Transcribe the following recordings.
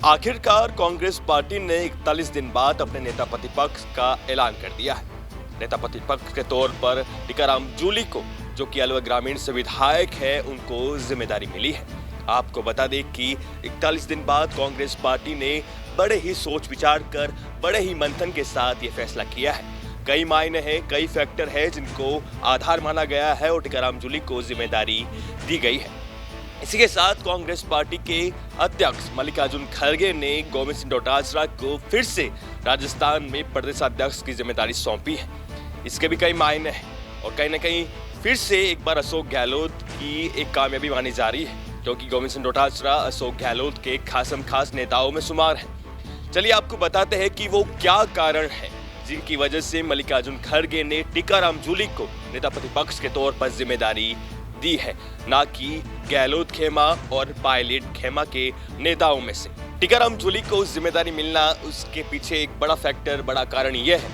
आखिरकार कांग्रेस पार्टी ने 41 दिन बाद अपने नेता प्रतिपक्ष का ऐलान कर दिया है। नेता प्रतिपक्ष के तौर पर टीकाराम जूली को, जो कि अलवर ग्रामीण से विधायक है, उनको जिम्मेदारी मिली है। आपको बता दें कि 41 दिन बाद कांग्रेस पार्टी ने बड़े ही सोच विचार कर, बड़े ही मंथन के साथ ये फैसला किया है। कई मायने हैं, कई फैक्टर है जिनको आधार माना गया है और टीकाराम जूली को जिम्मेदारी दी गई है। इसी के साथ कांग्रेस पार्टी के अध्यक्ष मल्लिकार्जुन खड़गे ने गोविंद सिंह डोटासरा को फिर से राजस्थान में प्रदेशाध्यक्ष की जिम्मेदारी सौंपी है। इसके भी कई मायने हैं और कहीं ना कहीं फिर से एक बार अशोक गहलोत की एक कामयाबी मानी जा रही है, क्योंकि गोविंद सिंह डोटासरा अशोक गहलोत के खास नेताओं में शुमार है। चलिए आपको बताते हैं कि वो क्या कारण है जिनकी वजह से मल्लिकार्जुन खड़गे ने टीकाराम जूली को नेता प्रतिपक्ष के तौर पर जिम्मेदारी दी है, ना कि गहलोत खेमा और पायलट खेमा के नेताओं में से। टीकाराम जूली को जिम्मेदारी मिलना, उसके पीछे एक बड़ा फैक्टर, बड़ा कारण यह है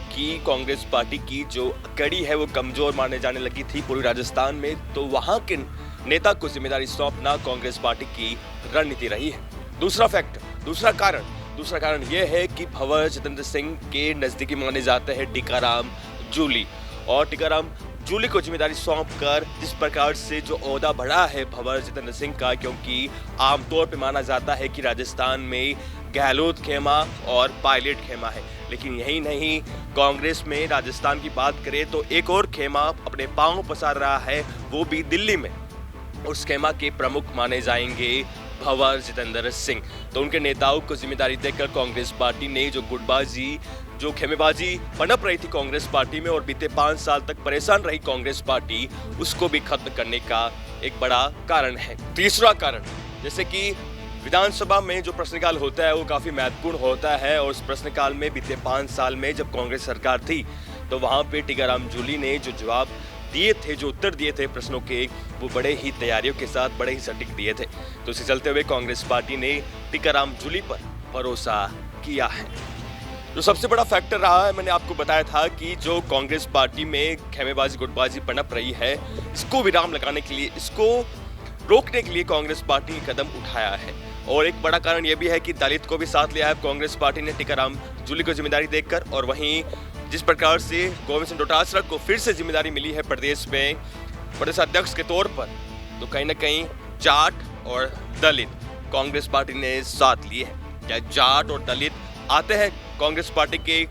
कि कांग्रेस पार्टी की जो कड़ी है वो कमजोर माने जाने लगी थी पूरे राजस्थान में, तो वहां के नेता को जिम्मेदारी सौंपना कांग्रेस पार्टी की रणनीति रही है। दूसरा कारण यह है कि भंवर जितेंद्र सिंह के नजदीकी माने जाते हैं टीकाराम जूली, और टीकाराम जूली को जिम्मेदारी सौंपकर जिस प्रकार से जो ओहदा बढ़ा है भंवर जितेंद्र सिंह का, क्योंकि आमतौर पे माना जाता है कि राजस्थान में गहलोत खेमा और पायलट खेमा है, लेकिन यही नहीं, कांग्रेस में राजस्थान की बात करें तो एक और खेमा अपने पांव पसार रहा है, वो भी दिल्ली में। उस खेमा के प्रमुख माने जाएंगे भंवर जितेंद्र सिंह। तो उनके नेताओं को जिम्मेदारी देकर कांग्रेस पार्टी ने जो खेमेबाजी पनप रही थी कांग्रेस पार्टी में और बीते 5 साल तक परेशान रही कांग्रेस पार्टी, उसको भी खत्म करने का एक बड़ा कारण है। तीसरा कारण, जैसे कि विधानसभा में जो प्रश्नकाल होता है वो काफी महत्वपूर्ण होता है, और उस प्रश्नकाल में बीते 5 साल में जब कांग्रेस सरकार थी तो वहां पे टीकाराम जूली ने जो जवाब दिए थे, जो उत्तर दिए थे प्रश्नों के, वो बड़े ही तैयारियों के साथ बड़े ही सटीक दिए थे। तो इसे चलते हुए कांग्रेस पार्टी ने टीकाराम जूली पर भरोसा किया है। जो सबसे बड़ा फैक्टर रहा है, मैंने आपको बताया था कि जो कांग्रेस पार्टी में खेमेबाजी गुटबाजी पनप रही है, इसको विराम लगाने के लिए, इसको रोकने के लिए कांग्रेस पार्टी ने कदम उठाया है। और एक बड़ा कारण यह भी है कि दलित को भी साथ लिया है कांग्रेस पार्टी ने टीकाराम जूली को जिम्मेदारी देकर, और वहीं जिस प्रकार से गोविंद सिंह डोटासरा को फिर से जिम्मेदारी मिली है प्रदेश में प्रदेशाध्यक्ष के तौर पर, तो कहीं ना कहीं जाट और दलित कांग्रेस पार्टी ने साथ लिए है। क्या जाट और दलित आते हैं कांग्रेस पार्टी के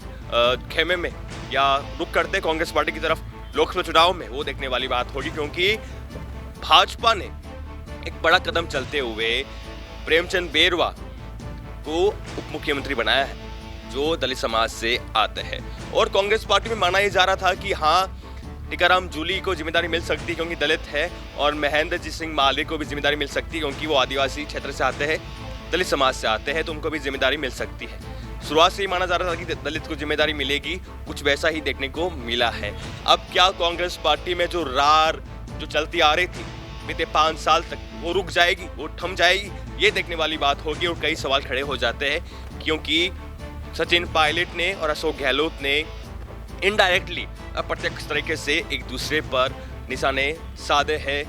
खेमे में या रुख करते हैं कांग्रेस पार्टी की तरफ लोकसभा चुनाव में, वो देखने वाली बात होगी, क्योंकि भाजपा ने एक बड़ा कदम चलते हुए प्रेमचंद बेरवा को उप मुख्यमंत्री बनाया है, जो दलित समाज से आते हैं। और कांग्रेस पार्टी में माना यह जा रहा था कि हाँ, टीकाराम जूली को जिम्मेदारी मिल सकती है क्योंकि दलित है, और महेंद्र जी सिंह मालवीय को भी जिम्मेदारी मिल सकती है क्योंकि वो आदिवासी क्षेत्र से आते हैं, दलित समाज से आते हैं, तो उनको भी जिम्मेदारी मिल सकती है। शुरुआत से ही माना जा रहा था कि दलित को जिम्मेदारी मिलेगी, कुछ वैसा ही देखने को मिला है। अब क्या कांग्रेस पार्टी में जो रार जो चलती आ रही थी बीते 5 साल तक, वो रुक जाएगी, वो थम जाएगी, ये देखने वाली बात होगी। और कई सवाल खड़े हो जाते हैं, क्योंकि सचिन पायलट ने और अशोक गहलोत ने इनडायरेक्टली, अप्रत्यक्ष तरीके से एक दूसरे पर निशाने साधे हैं,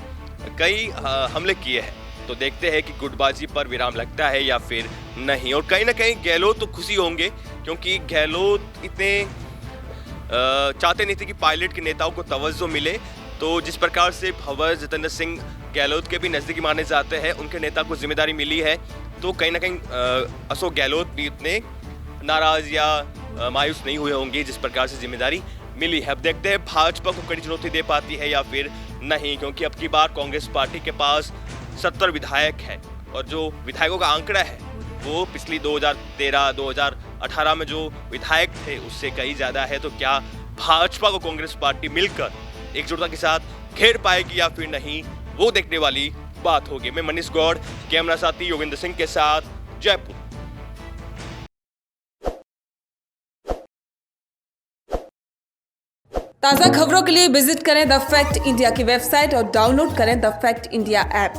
कई हमले किए हैं। तो देखते हैं कि गुटबाजी पर विराम लगता है या फिर नहीं। और कहीं ना कहीं गहलोत तो खुशी होंगे, क्योंकि गहलोत इतने चाहते नहीं थे कि पायलट के नेताओं को तवज्जो मिले। तो जिस प्रकार से भंवर जितेंद्र सिंह गहलोत के भी नजदीकी माने जाते हैं, उनके नेता को जिम्मेदारी मिली है, तो कहीं ना कहीं अशोक गहलोत भी इतने नाराज या मायूस नहीं हुए होंगे जिस प्रकार से जिम्मेदारी मिली है। अब देखते हैं भाजपा को कड़ी चुनौती दे पाती है या फिर नहीं, क्योंकि अब की बार कांग्रेस पार्टी के पास 70 विधायक है, और जो विधायकों का आंकड़ा है वो पिछली 2013-2018 में जो विधायक थे उससे कहीं ज्यादा है। तो क्या भाजपा को कांग्रेस पार्टी मिलकर एकजुटता के साथ घेर पाएगी या फिर नहीं, वो देखने वाली बात होगी। मैं मनीष गौड़, कैमरा साथी योगेंद्र सिंह के साथ, जयपुर। ताज़ा खबरों के लिए विजिट करें द फैक्ट इंडिया की वेबसाइट और डाउनलोड करें द फैक्ट इंडिया ऐप।